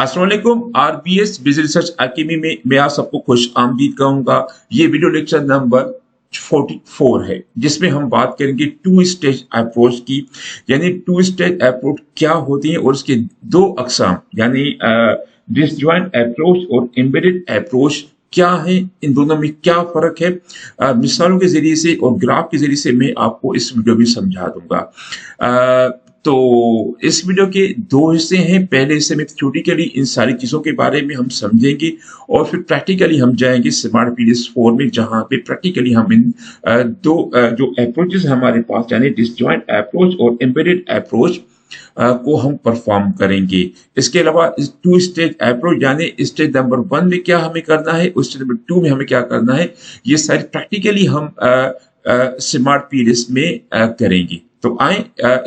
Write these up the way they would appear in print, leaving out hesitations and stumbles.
अस्सलाम वालेकुम। RBS business research academy में मैं आप सबको खुश आमदीद कहूंगा। ये वीडियो लेक्चर नंबर 44 है जिसमें हम बात करेंगे टू स्टेज अप्रोच की। यानी टू स्टेज अप्रोच क्या होती है और उसके दो अकसाम यानी डिसजॉइंट अप्रोच और एम्बेडेड अप्रोच क्या है, इन दोनों में क्या फर्क है। मिसालों के जरिए से और ग्राफ के जरिए से मैं आपको इस वीडियो में समझा दूंगा। तो इस वीडियो के दो हिस्से हैं। पहले हिस्से में थ्योरेटिकली इन सारी चीजों के बारे में हम समझेंगे और फिर प्रैक्टिकली हम जाएंगे स्मार्ट पीडीएस 4 में, जहां पे प्रैक्टिकली हम इन जो अप्रोचेस हमारे पास यानी डिसजॉइंट अप्रोच और एम्बेडेड अप्रोच को हम परफॉर्म करेंगे। इसके अलावा टू स्टेज अप्रोच यानी स्टेज नंबर 1 में क्या हमें करना है, स्टेज नंबर 2 में हमें क्या करना है, ये सारी प्रैक्टिकली हम स्मार्ट पीडीएस में करेंगे। तो आए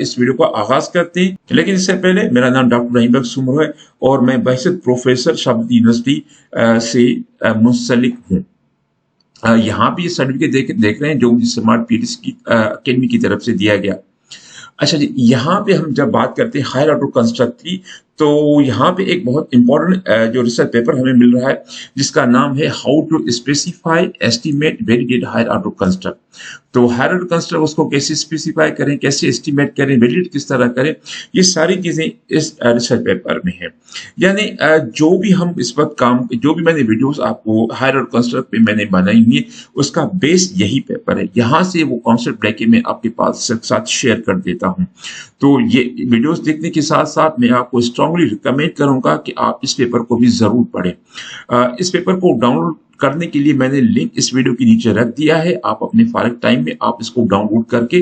इस वीडियो को आगाज करते हैं। लेकिन इससे पहले मेरा नाम डॉक्टर रहीम सुमर है और मैं बहसत प्रोफेसर शहाबुद्दीन यूनिवर्सिटी से मुंसलिक हूँ। यहाँ पे ये सर्टिफिकेट देख रहे हैं जो मुझे स्मार्ट पीडीएस की अकेडमी की तरफ से दिया गया। अच्छा जी, यहाँ पे हम जब बात करते हैं हायर ऑर्डर कंस्ट्रक्ट की, तो यहाँ पे एक बहुत इंपॉर्टेंट जो रिसर्च पेपर हमें मिल रहा है जिसका नाम है how to specify estimate validate higher order construct. तो हायर ऑर्डर कंस्ट्रक्ट उसको कैसे स्पेसिफाई करें, कैसे एस्टिमेट करें, वैलिडेट किस तरह करें, ये सारी चीजें इस रिसर्च पेपर में है। यानी जो भी हम इस वक्त जो भी मैंने वीडियोस आपको हायर ऑर्डर कंस्ट्रक्ट पे मैंने बनाई हुई है उसका बेस यही पेपर है। यहाँ से वो कॉन्सेप्ट लेके मैं आपके पास साथ शेयर कर देता हूँ। तो ये वीडियोस देखने के साथ साथ मैं आपको स्ट्रांगली रिकमेंड करूंगा कि आप इस पेपर को भी जरूर पढ़ें। इस पेपर को डाउनलोड करने के लिए मैंने लिंक इस वीडियो के नीचे रख दिया है। आप अपने फारिग टाइम में आप इसको डाउनलोड करके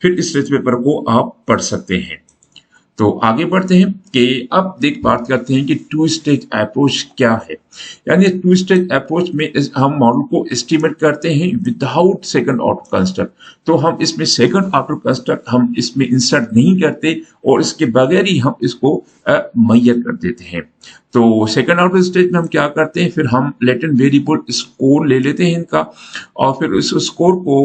फिर इस रिसर्च पेपर को आप पढ़ सकते हैं। तो आगे बढ़ते हैं कि अब बात करते हैं कि टू स्टेज अप्रोच क्या है। यानी टू स्टेज अप्रोच में हम मॉडल को एस्टिमेट करते हैं विदाउट सेकंड ऑर्डर कंस्ट्रक्ट। तो हम इसमें सेकंड ऑर्डर कंस्ट्रक्ट हम इसमें इंसर्ट नहीं करते और इसके बगैर ही हम इसको मुहैया कर देते हैं। तो सेकंड ऑर्डर स्टेज में हम क्या करते हैं, फिर हम लेटेंट वेरिएबल स्कोर ले लेते हैं इनका और फिर उस स्कोर को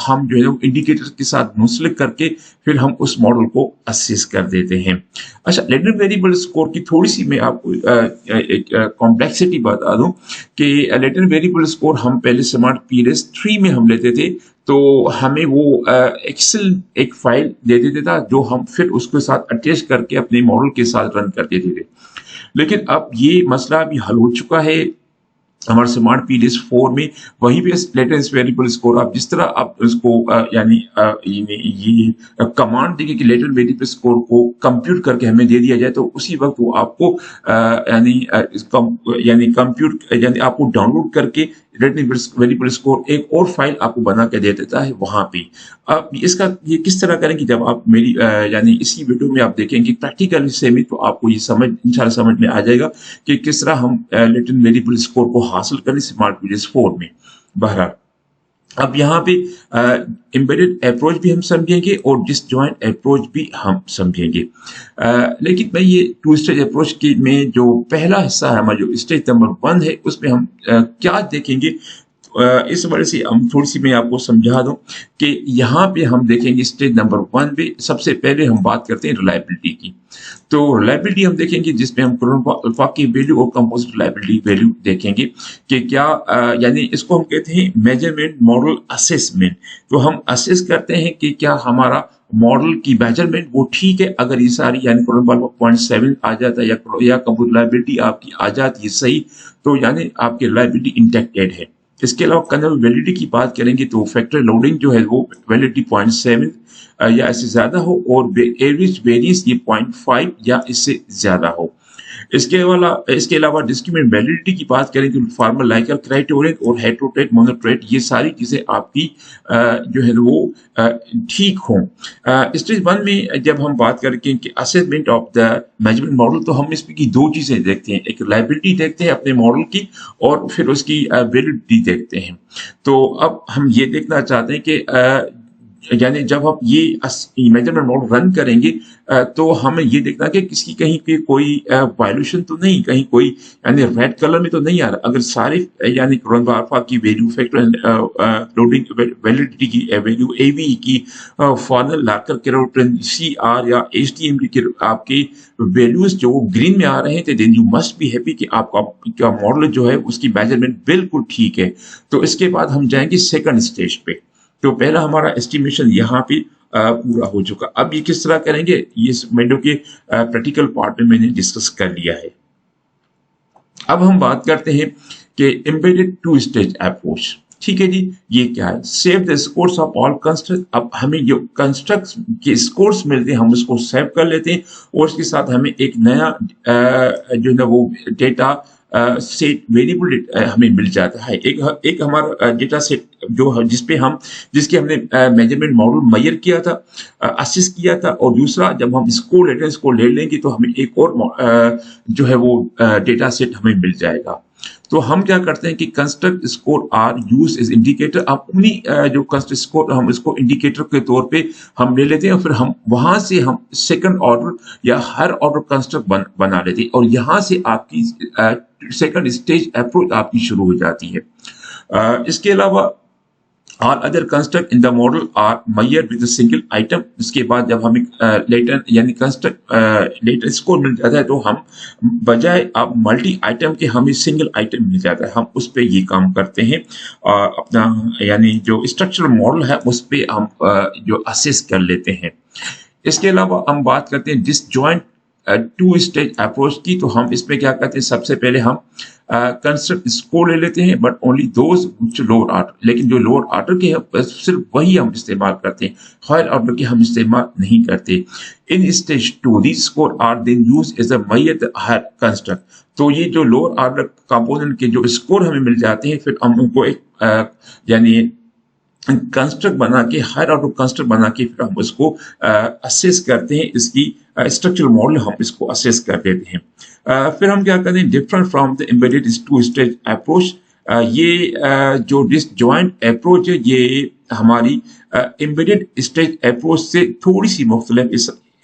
हम जो है इंडिकेटर के साथ मुंसलिक करके फिर हम उस मॉडल को असेस कर देते हैं। अच्छा, लेटेंट वेरिएबल स्कोर की थोड़ी सी मैं आपको एक कॉम्प्लेक्सिटी बता दूं कि लेटेंट वेरिएबल स्कोर हम पहले स्मार्ट पीडीएस 3 में हम लेते थे, तो हमें वो एक्सेल एक फाइल दे देता था जो हम फिर उसके साथ अटैच करके अपने मॉडल के साथ रन कर देते थे। लेकिन अब ये मसला भी हल हो चुका है हमारे स्मार्ट पीडीएस 4 में। वहीं पे लेटेंट वेरिएबल स्कोर आप जिस तरह आप उसको यानी ये कमांड देंगे कि लेटेंट वेरिएबल स्कोर को कंप्यूट करके हमें दे दिया जाए, तो उसी वक्त वो आपको यानी कंप्यूट यानी आपको डाउनलोड करके लेटेंट वेरिएबल स्कोर एक और फाइल आपको बना के दे देता है वहां पे। अब इसका ये किस तरह करेंगे, जब आप मेरी यानी इसी वीडियो में आप देखेंगे प्रैक्टिकल हिस्से में, तो आपको ये इंशाल्लाह समझ में आ जाएगा कि किस तरह हम लेटेंट वेरिएबल स्कोर को हासिल करें स्मार्ट पीडीएस 4 में। बहरहाल अब यहाँ पे एम्बेडेड अप्रोच भी हम समझेंगे और डिसजॉइंट अप्रोच भी हम समझेंगे। लेकिन मैं ये टू स्टेज अप्रोच की में जो पहला हिस्सा है हमारा जो स्टेज नंबर 1 है उसमें हम क्या देखेंगे, इस वजह से हम थोड़ी सी मैं आपको समझा दूं कि यहाँ पे हम देखेंगे स्टेज नंबर 1 पे सबसे पहले हम बात करते हैं रिलायबिलिटी की। तो रिलायबिलिटी हम देखेंगे जिसमें हम अल्फा की वैल्यू और कंपोजिट रिलायबिलिटी वैल्यू देखेंगे कि क्या यानी इसको हम कहते हैं मेजरमेंट मॉडल असेसमेंट। तो हम असेस करते हैं कि क्या हमारा मॉडल की मेजरमेंट वो ठीक है। अगर ये सारी यानी 0.7 आ जाता है या कंपोजिट रिलायबिलिटी आपकी आ जाती है सही, तो यानी आपकी रिलायबिलिटी इंटेक्टेड है। इसके अलावा कर्नल वैलिडिटी की बात करेंगे तो फैक्टर लोडिंग जो है वो वैलिडिटी 0.7 या इससे ज्यादा हो और एवरेज वेरिएंस ये 0.5 या इससे ज्यादा हो। इसके अलावा डिस्क्रिमिनेंट वैलिडिटी की बात करें तो फार्मल लाइकर क्राइटेरियन और हेटेरोटेट मोनोट्रेट ये सारी चीजें आपकी जो है वो ठीक हों। स्टेज 1 में जब हम बात करें कि assessment of the measurement model, तो हम इसमें की दो चीजें देखते हैं, एक रिलायबिलिटी देखते हैं अपने मॉडल की और फिर उसकी वैलिडिटी देखते हैं। तो अब हम ये देखना चाहते हैं कि यानी जब हम ये मेजरमेंट मॉडल रन करेंगे तो हमें ये देखना कि किसकी कहीं पे कोई वायलेशन तो नहीं, कहीं कोई यानी रेड कलर में तो नहीं आ रहा। अगर सारे यानी रंग अल्फा की वैल्यू, फैक्टर लोडिंग वैलिडिटी की वैल्यू, एवी की फाइनल लाकर केरोटिन सी आर या एच टी एम की आपके वैल्यूज जो ग्रीन में आ रहे थे, then you must be happy कि आपका मॉडल जो है उसकी मेजरमेंट बिल्कुल ठीक है। तो इसके बाद हम जाएंगे सेकंड स्टेज पे। तो पहला हमारा एस्टिमेशन यहाँ पे पूरा हो चुका। अब ये किस तरह करेंगे, ये इस वीडियो के प्रैक्टिकल पार्ट में मैंने डिस्कस कर लिया है। अब हम बात करते हैं कि एम्बेडेड टू स्टेज अप्रोच। ठीक है जी, ये क्या है? Save the scores of all construct. अब हमें जो कंस्ट्रक्ट के स्कोर्स मिलते हैं हम उसको सेव कर लेते हैं और उसके साथ हमें एक नया जो है वो डेटा सेट वेरिएबल हमें मिल जाता है। एक हमारा डेटा सेट जो जिसपे हम जिसके हमने मेजरमेंट मॉडल मैयर किया था, असिस किया था, और दूसरा जब हम इसको ले लेंगे तो हमें एक और जो है वो डेटा सेट हमें मिल जाएगा। तो हम क्या करते हैं कि construct score are use as indicator. अब उन्हीं जो कंस्ट्रक्ट स्कोर हम इसको इंडिकेटर के तौर पे हम ले लेते हैं और फिर हम वहां से हम सेकंड ऑर्डर या हर ऑर्डर कंस्ट्रक्ट बना लेते हैं और यहाँ से आपकी सेकंड स्टेज अप्रोच आपकी शुरू हो जाती है। इसके अलावा all other construct in the model are measured with a single item। इसके बाद जब हमें लेटर यानी कंस्ट्रक्ट लेटर स्कोर मिल जाता है तो हम बजाय अब मल्टी आइटम के हमें सिंगल आइटम मिल जाता है, हम उस पे ये काम करते हैं। अपना यानी जो स्ट्रक्चरल मॉडल है उस पे हम जो असेस कर लेते हैं। इसके अलावा हम बात करते हैं डिसजॉइंट टू स्टेज अप्रोच की। तो हम इसमें क्या करते हैं, सबसे पहले हम कंस्ट्रक्ट स्कोर ले लेते हैं but only those lower order, लेकिन जो लोअर ऑर्डर के हैं सिर्फ वही हम इस्तेमाल करते हैं, हायर ऑर्डर के हम इस्तेमाल नहीं करते। In stage two this score are then use as a major higher construct. तो ये जो लोअर ऑर्डर कंपोनेंट के जो स्कोर हमें मिल जाते हैं फिर हम उनको एक यानी कंस्ट्रक्ट बना के, हायर ऑर्डर कंस्ट्रक्ट बना के फिर हम उसको असेस करते हैं, इसकी स्ट्रक्चरल मॉडल हम इसको असेस कर देते हैं। फिर हम क्या करते हैं, different from the embedded two stage approach. ये जो डिसजॉइंट अप्रोच है ये हमारी एम्बेडेड स्टेज अप्रोच से थोड़ी सी मुख्तलिफ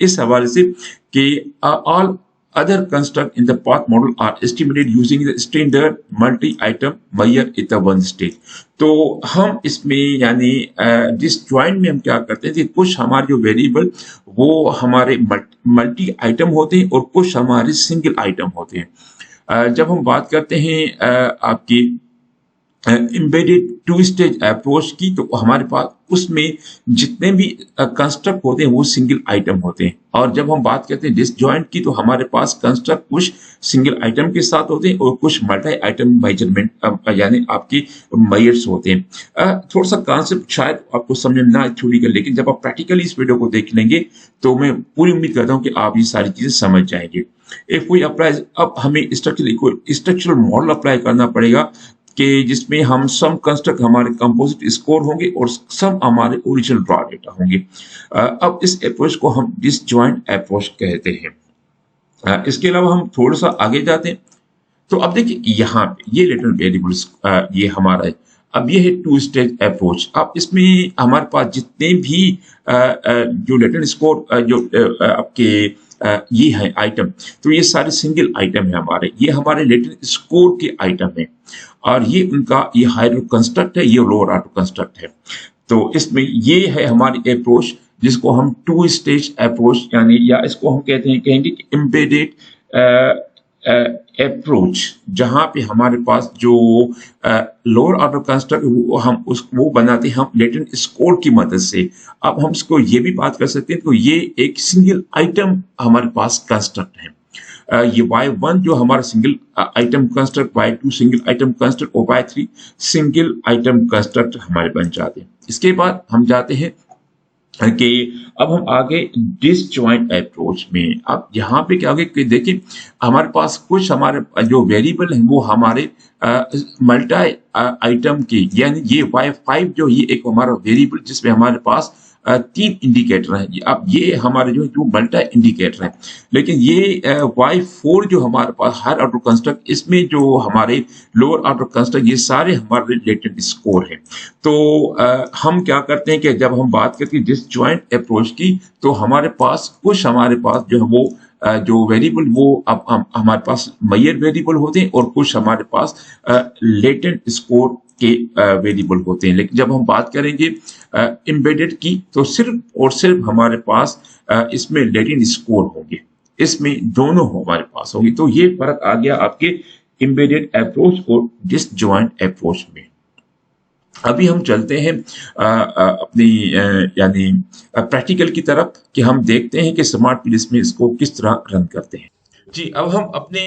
इस हवाले से कि all other construct in the path model are estimated using the standard multi-item measure at the one stage। तो हम इसमें यानी डिसजॉइंट में हम क्या करते हैं कि कुछ हमारे जो वेरिएबल वो हमारे मल्टी आइटम होते हैं और कुछ हमारे सिंगल आइटम होते हैं। जब हम बात करते हैं आपकी एम्बेडेड टू स्टेज अप्रोच की तो हमारे पास उसमें जितने भी कंस्ट्रक्ट होते हैं वो सिंगल आइटम होते हैं, और जब हम बात करते हैं डिसजॉइंट की तो हमारे पास कंस्ट्रक्ट कुछ सिंगल आइटम के साथ होते हैं और कुछ मल्टी आइटम मेजरमेंट यानी आपकी मेयर्स होते हैं। थोड़ा सा कॉन्सेप्ट शायद आपको समझ में ना छूटेगा, लेकिन जब आप प्रैक्टिकली इस वीडियो को देख लेंगे तो मैं पूरी उम्मीद करता हूँ कि आप ये सारी चीजें समझ जाएंगे। इफ वी अप्लाई, अब हमें स्ट्रक्चरल मॉडल अप्लाई करना पड़ेगा कि जिसमें हम सम कंस्ट्रक्ट हमारे कंपोजिट स्कोर होंगे और सम हमारे ओरिजिनल रॉ डेटा होंगे। अब इस अप्रोच को हम डिसजॉइंट अप्रोच कहते हैं। इसके अलावा हम थोड़ा सा आगे जाते हैं तो अब देखिए यहाँ पे ये लेटरल वेरिएबल्स ये हमारा है। अब ये है टू स्टेज अप्रोच। अब इसमें हमारे पास जितने भी जो लेटरल स्कोर जो आपके ये है आइटम, तो ये सारे सिंगल आइटम है हमारे, ये हमारे लेटरल स्कोर के आइटम है और ये उनका ये हायर कंस्ट्रक्ट है, ये लोअर ऑर्डर कंस्ट्रक्ट है। तो इसमें ये है हमारी अप्रोच जिसको हम टू स्टेज अप्रोच यानी या इसको हम कहते हैं कहेंगे कि एम्बेडेड अप्रोच, जहां पे हमारे पास जो लोअर ऑर्डर कंस्ट्रक्ट वो बनाते हैं हम लेटेंट स्कोर की मदद से। अब हम इसको ये भी बात कर सकते हैं तो ये एक सिंगल आइटम हमारे पास कंस्ट्रक्ट है। ये y1 जो हमारा single item construct, y2 single item construct और y3 सिंगल आइटम कंस्ट्रक्ट हमारे बन जाते हैं। इसके बाद हम जाते हैं कि अब हम आगे डिसजॉइंट अप्रोच में। अब यहाँ पे क्या होगा कि देखिए हमारे पास कुछ हमारे जो वेरिएबल हैं वो हमारे मल्टी आइटम के, यानी ये y5 जो ये एक हमारा वेरिएबल जिसमें हमारे पास तीन इंडिकेटर हैं। अब ये हमारे जो मल्टा इंडिकेटर है, लेकिन ये Y4 जो हमारे पास हायर ऑर्डर कंस्ट्रक्ट, इसमें जो हमारे लोअर ऑर्डर कंस्ट्रक्ट, ये सारे हमारे रिलेटेड स्कोर हैं। तो हम क्या करते हैं कि जब हम बात करते हैं जिस ज्वाइंट अप्रोच की, तो हमारे पास जो है वो जो वेरिएबल वो अब हमारे पास मेजर वेरिएबल होते हैं, और कुछ हमारे पास लेटेंट स्कोर के वेरिएबल होते हैं। लेकिन जब हम बात करेंगे एम्बेडेड की, तो सिर्फ और सिर्फ हमारे पास इसमें लेटेंट स्कोर होंगे, इसमें दोनों हमारे पास होंगे। तो ये फर्क आ गया आपके एम्बेडेड अप्रोच और डिसजॉइंट अप्रोच में। अभी हम चलते हैं अपनी यानी प्रैक्टिकल की तरफ, कि हम देखते हैं कि स्मार्ट पीडीएस में इसको किस तरह रन करते हैं। जी, अब हम अपने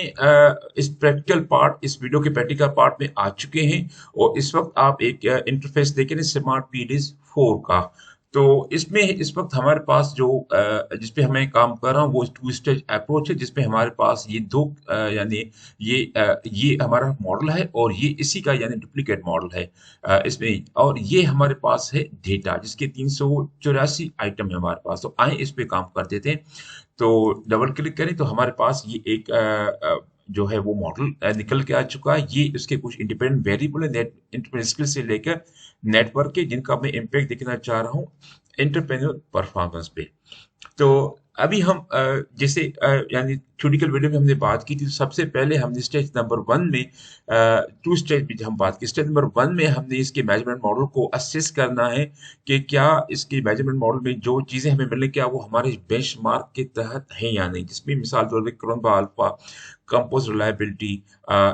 इस प्रैक्टिकल पार्ट, इस वीडियो के प्रैक्टिकल पार्ट में आ चुके हैं, और इस वक्त आप एक इंटरफेस देखें स्मार्ट पीडीएस 4 का। तो इसमें इस वक्त हमारे पास जो जिसपे हमें काम कर रहा हूँ वो टू स्टेज अप्रोच है, जिसपे हमारे पास ये दो यानी ये हमारा मॉडल है, और ये इसी का यानी डुप्लीकेट मॉडल है इसमें। और ये हमारे पास है डेटा, जिसके 384 आइटम है हमारे पास। तो आए इस पे काम कर देते हैं। तो डबल क्लिक करें तो हमारे पास ये एक जो है वो मॉडल निकल के आ चुका है। ये इसके कुछ इंडिपेंडेंट वेरिएबल है, नेट इंटरप्रेट स्किल से लेकर नेटवर्क के, जिनका मैं इम्पैक्ट देखना चाह रहा हूँ एंटरप्रेन्योर परफॉर्मेंस पे। तो अभी हम जैसे यानी थ्योरेटिकल वीडियो में हमने बात की थी, तो सबसे पहले हमने स्टेज नंबर 1 में टू स्टेज में हम बात की। स्टेज नंबर 1 में हमने इसके मेजरमेंट मॉडल को असेस करना है कि क्या इसके मेजरमेंट मॉडल में जो चीजें हमें मिले, क्या वो हमारे बेंचमार्क के तहत हैं या नहीं। जिसमें मिसाल तौर पर करोनबा अल्फा, कंपोज रिलायबिलिटी,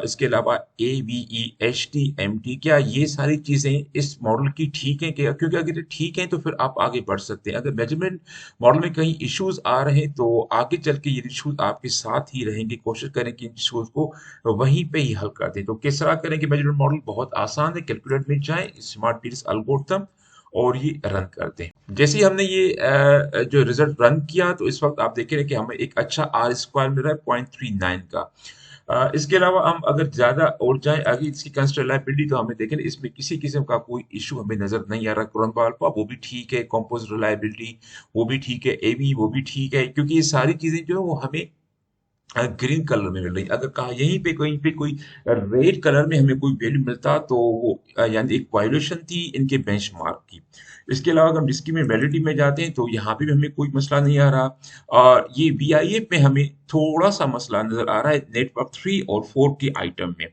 इसके अलावा AVE HT MT, क्या ये सारी चीजें इस मॉडल की ठीक हैं क्या? क्योंकि अगर ये ठीक है तो फिर आप आगे बढ़ सकते हैं। अगर मेजरमेंट मॉडल में कहीं इश्यूज आ रहे हैं तो आगे चल के ये इश्यूज आपके साथ ही रहेंगे। कोशिश करें कि इन इश्यूज को वहीं पे ही हल कर दें। तो किस तरह करेंगे? मेजरमेंट मॉडल बहुत आसान है, कैलकुलेटर में जाएं, स्मार्ट पीडीएस एल्गोरिथम, और ये रन करते हैं। जैसे ही हमने ये जो रिजल्ट रन किया, तो इस वक्त आप देख रहे हैं कि हमें एक अच्छा R² मिल रहा है 0.39 का। इसके अलावा हम अगर ज्यादा और जाएं आगे इसकी कंस्ट्रक्टिबिलिटी, तो हमें देखें इसमें किसी किस्म का कोई इशू हमें नजर नहीं आ रहा। करोनबा अल्फा वो भी ठीक है, कंपोज रिलायबिलिटी वो भी ठीक है, एवी वो भी ठीक है, क्योंकि ये सारी चीजें जो है वो हमें ग्रीन कलर में मिल रही। अगर कहा यहीं पे कहीं पे कोई रेड कलर में हमें कोई वैल्यू मिलता, तो वो यानी एक वायोलेशन थी इनके बेंचमार्क की। इसके अलावा अगर हम डिस्क्रीट में वैलिडिटी में जाते हैं, तो यहाँ पे भी हमें कोई मसला नहीं आ रहा। और ये VIF में हमें थोड़ा सा मसला नजर आ रहा है नेटवर्क 3 और 4 के आइटम में।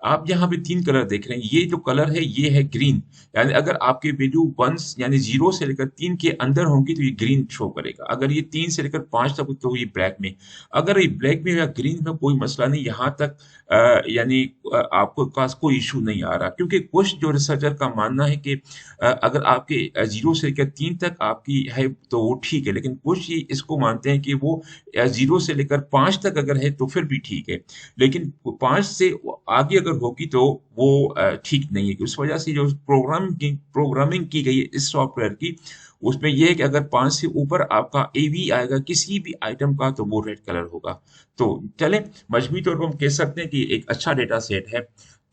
आप यहाँ पे 3 कलर देख रहे हैं, ये जो कलर है ये है ग्रीन, यानी अगर आपके वैल्यू 1 यानी 0 से लेकर 3 के अंदर होंगी तो ये ग्रीन शो करेगा। अगर ये 3 से लेकर 5 तक तो ये ब्लैक में। अगर ये ब्लैक में या ग्रीन में कोई मसला नहीं, यहाँ तक यानी आपको पास कोई इशू नहीं आ रहा। क्योंकि कुछ जो रिसर्चर का मानना है कि अगर आपके 0 से लेकर 3 तक आपकी है तो वो ठीक है, लेकिन कुछ ये इसको मानते हैं कि वो 0 से लेकर 5 तक अगर है तो फिर भी ठीक है, लेकिन 5 से आगे अगर होगी तो वो ठीक नहीं है। उस वजह से जो प्रोग्रामिंग की गई है इस सॉफ्टवेयर की, उसमें यह है कि अगर 5 से ऊपर आपका AV आएगा किसी भी आइटम का, तो वो रेड कलर होगा। तो चलें, मजबूरी तौर पर हम कह सकते हैं कि एक अच्छा डेटा सेट है।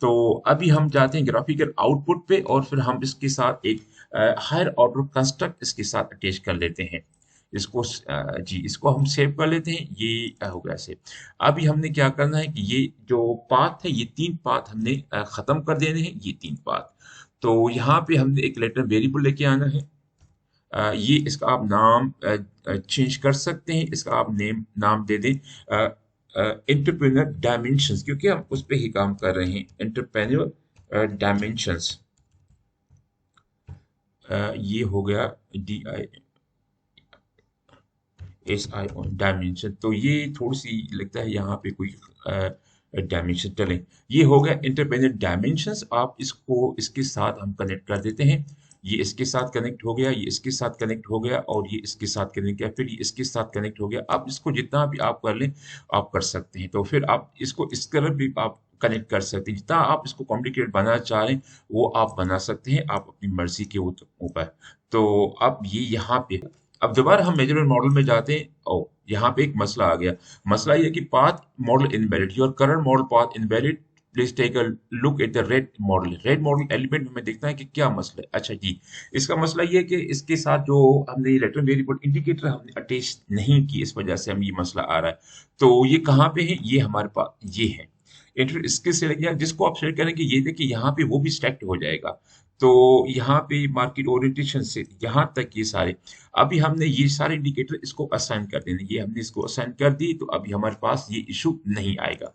तो अभी हम जाते हैं ग्राफिकल आउटपुट पे, और फिर हम इसके साथ एक हायर ऑर्डर कंस्ट्रक्ट इसके साथ अटैच कर लेते हैं। इसको जी इसको हम सेव कर लेते हैं। ये हो गया सेव। अभी हमने क्या करना है कि ये जो पाथ है, ये 3 पाथ हमने खत्म कर देने हैं, ये 3 पाथ। तो यहाँ पे हमने एक लेटर वेरिएबल लेके आना है। ये इसका आप नाम चेंज कर सकते हैं, इसका आप नाम दे दें एंटरप्रेन्योर डायमेंशंस, क्योंकि हम उस पर ही काम कर रहे हैं। एंटरप्रेन्योर डायमेंशंस, ये हो गया DISI डायमेंशन। तो ये थोड़ी सी लगता है यहाँ पे कोई डायमेंशन। चलें, ये हो गया एंटरप्रेन्योर डायमेंशंस। आप इसको इसके साथ हम कनेक्ट कर देते हैं। ये इसके साथ कनेक्ट हो गया, ये इसके साथ कनेक्ट हो गया, और ये इसके साथ कनेक्ट किया, फिर ये इसके साथ कनेक्ट हो गया। अब इसको जितना भी आप कर लें आप कर सकते हैं। तो फिर आप इसको इस तरह भी आप कनेक्ट कर सकते हैं। जितना आप इसको कॉम्प्लिकेट बनाना चाह रहे हैं वो आप बना सकते हैं, आप अपनी मर्जी के ऊपर। तो अब ये यहाँ पे, अब दोबारा हम मेजरमेंट मॉडल में जाते हैं। और यहाँ पे एक मसला आ गया। मसला ये कि path model invalid, your current model path invalid please take a look at the red model element हमें देखना है कि क्या मसला है। अच्छा जी, इसका मसला ये है कि इसके साथ जो हमने लेटरल वेरिएबल इंडिकेटर हमने अटैच नहीं की, इस वजह से हमें ये मसला आ रहा है। तो ये कहाँ पे है, ये हमारे पास ये है इंटर इसके सेलेक्ट किया, जिसको आप सेलेक्ट करेंगे ये देखिए यहाँ पे वो भी सिलेक्ट हो जाएगा। तो यहाँ पे मार्केट ओरिएंटेशन से यहाँ तक ये सारे, अभी हमने ये सारे इंडिकेटर इसको असाइन कर देने, ये हमने इसको असाइन कर दी, तो अभी हमारे पास ये इशू नहीं आएगा।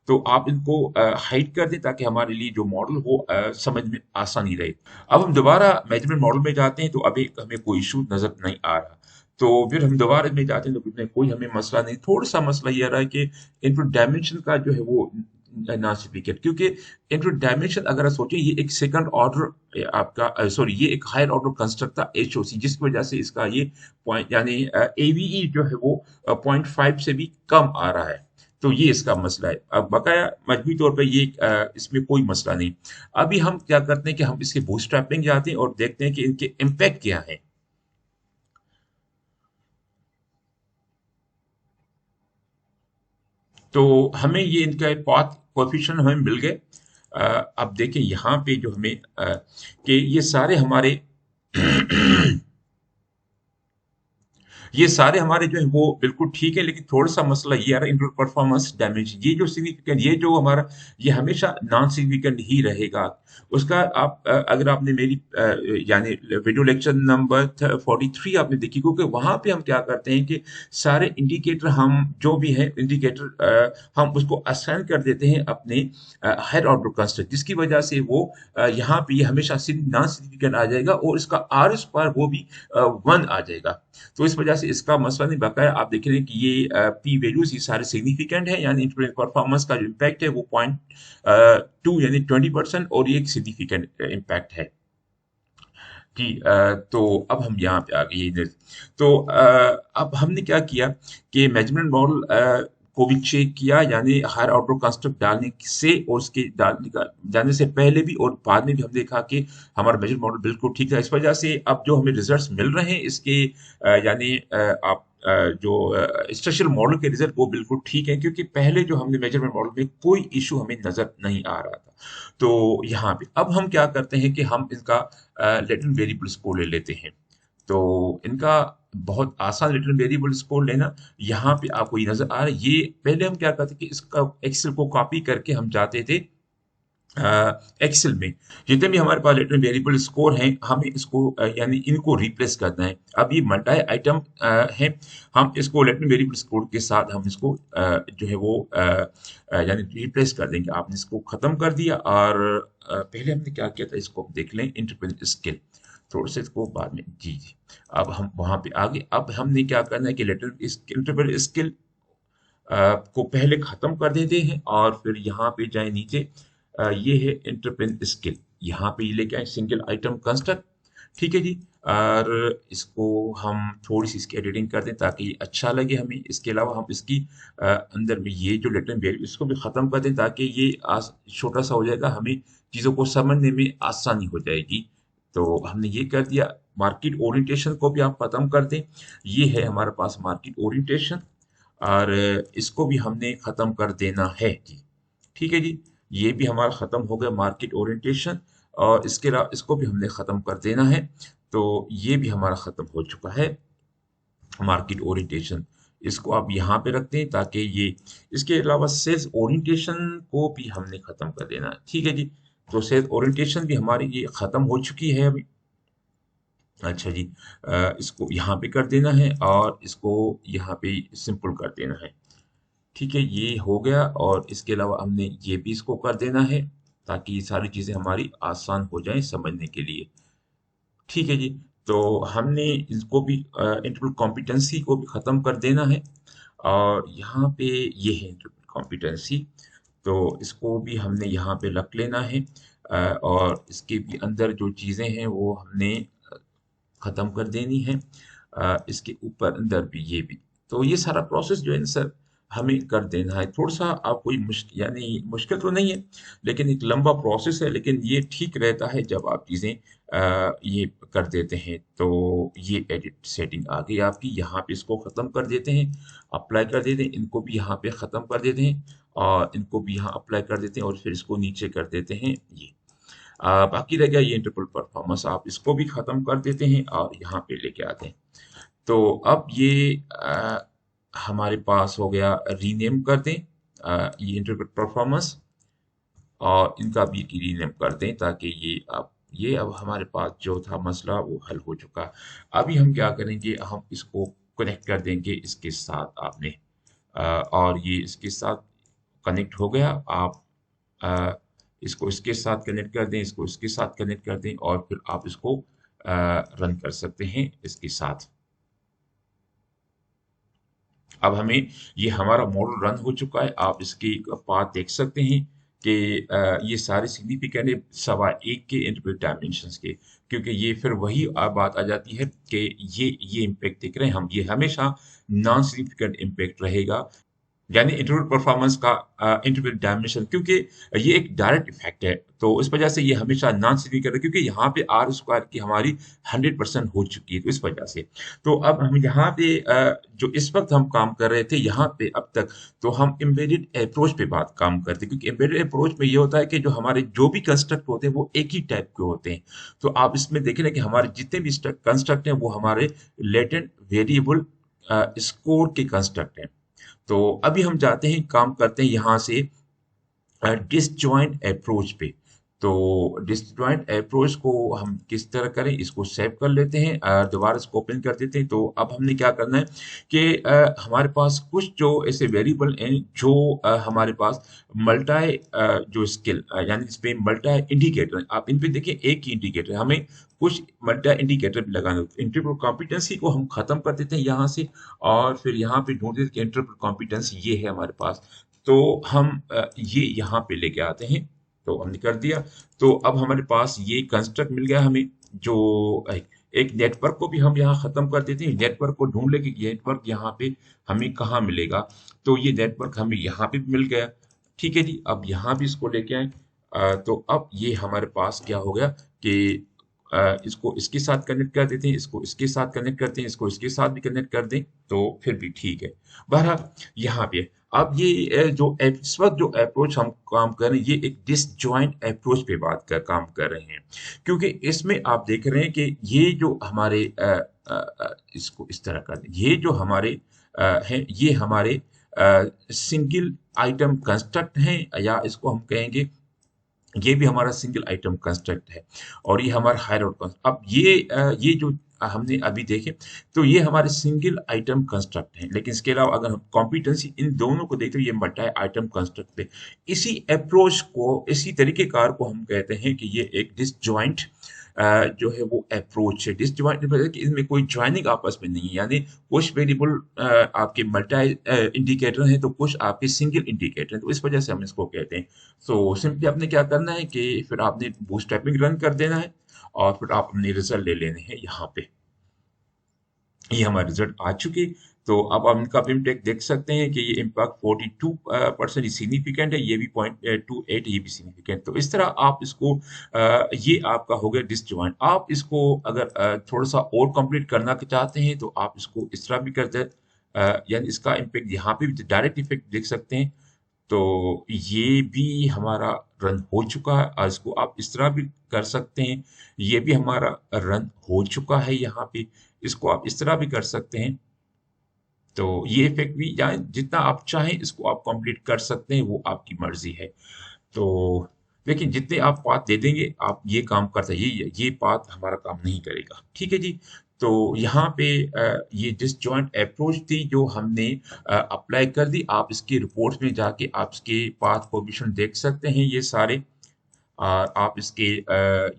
तो आप इनको हाइड कर दें ताकि हमारे लिए जो मॉडल हो समझ में आसानी रहे। अब हम दोबारा मेजरमेंट मॉडल में जाते हैं, तो अभी हमें कोई इशू नजर नहीं आ रहा। तो फिर हम दोबारा में जाते हैं तो इसमें कोई हमें मसला नहीं, थोड़ा सा मसला ये आ रहा है कि इनपुट डायमेंशन का जो है वो नॉन सिग्निफिकेंट, क्योंकि इनपुट डायमेंशन अगर आप सोचिए ये एक सेकंड ऑर्डर आपका सॉरी ये एक हायर ऑर्डर कंस्ट्रक्ट था एचओसी, जिसकी वजह से इसका ये पॉइंट यानी एवीई जो है वो 0.5 से भी कम आ रहा है। तो ये इसका मसला है। अब बकाया मजबूरी तौर पर ये इसमें कोई मसला नहीं। अभी हम क्या करते हैं कि हम इसके बूटस्ट्रैपिंग जाते हैं और देखते हैं कि इनके इम्पैक्ट क्या है। तो हमें ये इनका पाथ कोएफिशिएंट हमें मिल गए। अब देखिए यहाँ पे जो हमें कि ये सारे हमारे ये सारे हमारे जो है वो बिल्कुल ठीक है, लेकिन थोड़ा सा मसला ये आ रहा है इंटर परफॉर्मेंस डैमेज, ये जो सिग्निफिकेंट ये जो हमारा ये हमेशा नॉन सिग्निफिकेंट ही रहेगा। उसका आप अगर आपने मेरी यानी वीडियो लेक्चर नंबर 43 आपने देखी, क्योंकि वहां पे हम क्या करते हैं कि सारे इंडिकेटर हम जो भी है इंडिकेटर हम उसको असाइन कर देते हैं अपने हायर ऑर्डर कंस्ट्रक्ट, जिसकी वजह से वो यहाँ पे ये हमेशा नॉन सिग्निफिकेंट आ जाएगा और इसका आर स्क्वायर वो भी 1 आ जाएगा। तो इस वजह से इसका मसला नहीं। बकाया आप देख रहे हैं कि ये पी वैल्यूज ये सारे सिग्निफिकेंट है, यानी परफॉर्मेंस का जो इम्पैक्ट है वो 0.2 यानी 20% और ये एक सिग्निफिकेंट इम्पैक्ट है जी। तो अब हम यहाँ पे आ गए तो अब हमने क्या किया कि मेजरमेंट मॉडल को भी चेक किया, यानी हायर ऑर्डर कंस्ट्रक्ट डालने से और उसके डालने का जाने से पहले भी और बाद में भी हम देखा कि हमारा मेजर मॉडल बिल्कुल ठीक है। इस वजह से अब जो हमें रिजल्ट्स मिल रहे हैं इसके यानी आप जो स्ट्रक्चरल मॉडल के रिजल्ट वो बिल्कुल ठीक है, क्योंकि पहले जो हमने मेजरमेंट मॉडल में कोई इशू हमें नजर नहीं आ रहा था। तो यहाँ पे अब हम क्या करते हैं कि हम इनका लेटेंट वेरिएबल्स को ले लेते हैं। तो इनका बहुत आसान रिटर्न वेरिएबल स्कोर लेना, यहाँ पे आपको ये नजर आ रहा है। ये पहले हम क्या करते कि इसका एक्सेल को कॉपी करके हम जाते थे एक्सेल में, जितने भी हमारे पास रिटर्न वेरिएबल स्कोर हैं हमें इसको यानी इनको रिप्लेस करना है। अब ये मल्टी आइटम है, हम इसको रिटर्न वेरिएबल स्कोर के साथ हम इसको जो है वो यानी रिप्लेस कर देंगे। आपने इसको खत्म कर दिया और पहले हमने क्या किया था इसको आप देख लें, इंटरप्रेट स्किल थोड़ा सा इसको बाद में जी जी। अब हम वहां पे आगे, अब हमने क्या करना है कि लेटर इंटरप्रेट स्किल को पहले खत्म कर देते हैं और फिर यहाँ पे जाए नीचे, ये है इंटरप्रेट स्किल, यहाँ पे ये लेके आए सिंगल आइटम कंस्ट्रक्ट। ठीक है जी। और इसको हम थोड़ी सी इसकी एडिटिंग कर दें ताकि ये अच्छा लगे हमें। इसके अलावा हम इसकी अंदर में ये जो लेटर वेरिएबल इसको भी खत्म कर दें ताकि ये छोटा सा हो जाएगा, हमें चीजों को समझने में आसानी हो जाएगी। तो हमने ये कर दिया। मार्केट ओरिएंटेशन को भी आप खत्म कर दें, ये है हमारे पास मार्केट ओरिएंटेशन, और इसको भी हमने खत्म कर देना है जी। ठीक है जी, ये भी हमारा खत्म हो गया मार्केट ओरिएंटेशन, और इसके अलावा इसको भी हमने खत्म कर देना है। तो ये भी हमारा खत्म हो चुका है मार्केट ओरिएंटेशन। इसको आप यहाँ पे रखते हैं ताकि ये, इसके अलावा सेल्स ओरिएंटेशन को भी हमने खत्म कर देना है। ठीक है जी, तो सेल्स ओरिएंटेशन भी हमारी ये खत्म हो चुकी है अभी। अच्छा जी, इसको यहाँ पे कर देना है और इसको यहाँ पे सिंपल कर देना है। ठीक है, ये हो गया, और इसके अलावा हमने ये भी इसको कर देना है ताकि ये सारी चीजें हमारी आसान हो जाएं समझने के लिए। ठीक है जी, तो हमने इसको भी इंटरव्यू कॉम्पिटेंसी को भी खत्म कर देना है, और यहाँ पे ये है इंटरव्यू कॉम्पिटेंसी, तो इसको भी हमने यहाँ पे रख लेना है। और इसके भी अंदर जो चीजें हैं वो हमने खत्म कर देनी है। इसके ऊपर अंदर भी ये भी, तो ये सारा प्रोसेस जो है ना सर, हमें कर देना है। थोड़ा सा आप कोई मुश्किल यानी मुश्किल तो नहीं है, लेकिन एक लंबा प्रोसेस है, लेकिन ये ठीक रहता है जब आप चीज़ें ये कर देते हैं। तो ये एडिट सेटिंग आ गई आपकी, यहाँ पे इसको ख़त्म कर देते हैं, अप्लाई कर देते हैं, इनको भी यहाँ पे ख़त्म कर देते हैं और इनको भी यहाँ अप्लाई कर देते हैं और फिर इसको नीचे कर देते हैं ये। बाकी रह गया ये इंटरपल परफॉर्मेंस, आप इसको भी ख़त्म कर देते हैं और यहाँ पे लेके आते हैं। तो अब ये हमारे पास हो गया, रीनेम कर दें ये इंटरप्रेट परफॉर्मेंस और इनका भी रीनेम कर दें ताकि ये अब हमारे पास जो था मसला वो हल हो चुका। अभी हम क्या करेंगे, हम इसको कनेक्ट कर देंगे इसके साथ आपने और ये इसके साथ कनेक्ट हो गया। आप अ, इसको इसके साथ कनेक्ट कर दें, इसको इसके साथ कनेक्ट कर दें और फिर आप इसको रन कर सकते हैं इसके साथ। अब हमें ये हमारा मॉडल रन हो चुका है, आप इसकी पाथ देख सकते हैं कि ये सारे सिग्निफिकेंट है सवा एक के इंटरवल डायमेंशंस के, क्योंकि ये फिर वही बात आ जाती है कि ये इम्पैक्ट देख रहे हैं हम, ये हमेशा नॉन सिग्निफिकेंट इम्पैक्ट रहेगा, यानी इंटरवल परफॉर्मेंस का इंटरवल डायमेंशन, क्योंकि ये एक डायरेक्ट इफेक्ट है तो इस वजह से ये हमेशा नॉन सिग्निफिकेंट है, क्योंकि यहाँ पे आर स्क्वायर की हमारी 100% हो चुकी है, तो इस वजह से। तो अब हम यहाँ पे जो इस वक्त हम काम कर रहे थे यहाँ पे अब तक, तो हम एम्बेडेड अप्रोच पे बात काम करते हैं, क्योंकि एम्बेडेड अप्रोच में ये होता है कि जो हमारे जो भी कंस्ट्रक्ट होते हैं वो एक ही टाइप के होते हैं। तो आप इसमें देखें ना कि हमारे जितने भी कंस्ट्रक्ट हैं वो हमारे लेटेंट वेरिएबल स्कोर के कंस्ट्रक्ट हैं। तो अभी हम जाते हैं, काम करते हैं यहाँ से डिसजॉइंट अप्रोच पे। तो डिसजॉइंट अप्रोच को हम किस तरह करें, इसको सेव कर लेते हैं, दोबारा इसको ओपन कर देते हैं। तो अब हमने क्या करना है कि हमारे पास कुछ जो ऐसे वेरिएबल हैं जो हमारे पास मल्टाई जो स्किल यानी इस पे मल्टाई इंडिकेटर, आप इन पे देखिए एक ही इंडिकेटर, हमें कुछ मल्टा इंडिकेटर भी लगाने होते हैं। इंटरव्यू कॉम्पिटेंसी को हम खत्म कर देते हैं यहाँ से और फिर यहाँ पे ढूंढ देते हैं इंटरव्यू कॉम्पिटेंसी ये है हमारे पास। तो हम ये यहाँ पे लेके आते हैं, तो हमने कर दिया। तो अब हमारे पास ये कंस्ट्रक्ट मिल गया हमें, जो एक नेटवर्क को भी हम यहाँ खत्म कर देते हैं, नेटवर्क को ढूंढ लेंगे, नेटवर्क यहाँ पे हमें कहाँ मिलेगा, तो ये नेटवर्क हमें यहाँ पे मिल गया। ठीक है जी, अब यहाँ भी इसको लेके आए। तो अब ये हमारे पास क्या हो गया कि इसको इसके साथ कनेक्ट कर देते हैं, इसको इसके साथ कनेक्ट करते हैं, इसको इसके साथ भी कनेक्ट कर दें तो फिर भी ठीक है। बहरहाल यहाँ पे अब ये जो इस वक्त जो अप्रोच हम काम कर रहे हैं, ये एक डिसजॉइंट अप्रोच पे बात कर काम कर रहे हैं, क्योंकि इसमें आप देख रहे हैं कि ये जो हमारे इसको इस तरह कर दें, ये जो हमारे हैं ये हमारे सिंगल आइटम कंस्ट्रक्ट हैं, या इसको हम कहेंगे ये भी हमारा सिंगल आइटम कंस्ट्रक्ट है और ये हमारा हायरार्की। अब ये जो हमने अभी देखे तो ये हमारे सिंगल आइटम कंस्ट्रक्ट है, लेकिन इसके अलावा अगर हम कॉम्पिटेंसी इन दोनों को देखते हैं ये मल्टी आइटम कंस्ट्रक्ट पे। इसी अप्रोच को, इसी तरीकेकार को हम कहते हैं कि ये एक डिसजॉइंट जो है वो अप्रोच है। डिसजॉइंट मतलब कि इनमें कोई ज्वाइनिंग आपस में नहीं है, यानी कुछ वेरिएबल आपके मल्टी इंडिकेटर हैं तो कुछ आपके सिंगल इंडिकेटर हैं, तो इस वजह से हम इसको कहते हैं। सो सिंपली आपने क्या करना है कि फिर आपने बूटस्ट्रैपिंग रन कर देना है और फिर आप अपने रिजल्ट ले लेने हैं यहाँ पे। ये हमारे रिजल्ट आ चुके। तो अब आप इनका इम्पैक्ट देख सकते हैं कि ये इम्पैक्ट 42% सिग्निफिकेंट है, ये भी 0.28 ये भी सिग्निफिकेंट। तो इस तरह आप इसको ये आपका हो गया डिसजॉइंट। आप इसको अगर थोड़ा सा और कंप्लीट करना चाहते हैं तो आप इसको इस तरह भी करते हैं, यानी इसका इम्पैक्ट यहाँ पे भी डायरेक्ट इफेक्ट देख सकते हैं। तो ये भी हमारा रन हो चुका है और इसको आप इस तरह भी कर सकते हैं, ये भी हमारा रन हो चुका है यहाँ पे, इसको आप इस तरह भी कर सकते हैं। तो ये इफेक्ट भी या जितना आप चाहें इसको आप कंप्लीट कर सकते हैं, वो आपकी मर्जी है। तो लेकिन जितने आप पाथ दे देंगे आप ये काम करता है, ये पाथ हमारा काम नहीं करेगा। ठीक है जी। तो यहाँ पे ये डिसजॉइंट अप्रोच थी जो हमने अप्लाई कर दी। आप इसकी रिपोर्ट्स में जाके आप इसके पाथ कोएफिशिएंट देख सकते हैं ये सारे, और आप इसके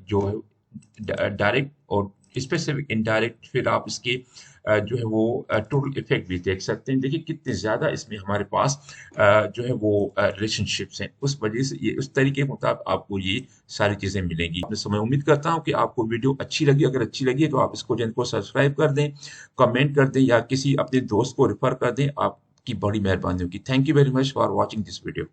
जो है डायरेक्ट और स्पेसिफिक इनडायरेक्ट, फिर आप इसके जो है वो टोटल इफेक्ट भी देख सकते हैं। देखिए कितने ज़्यादा इसमें हमारे पास जो है वो रिलेशनशिप्स हैं, उस वजह से ये उस तरीके के मुताबिक आपको ये सारी चीज़ें मिलेंगी। अपने समय उम्मीद करता हूँ कि आपको वीडियो अच्छी लगी, अगर अच्छी लगी है तो आप इसको चैनल को सब्सक्राइब कर दें, कमेंट कर दें या किसी अपने दोस्त को रेफर कर दें। आप की बड़ी मेहरबानी होगी। Thank you very much for watching this video.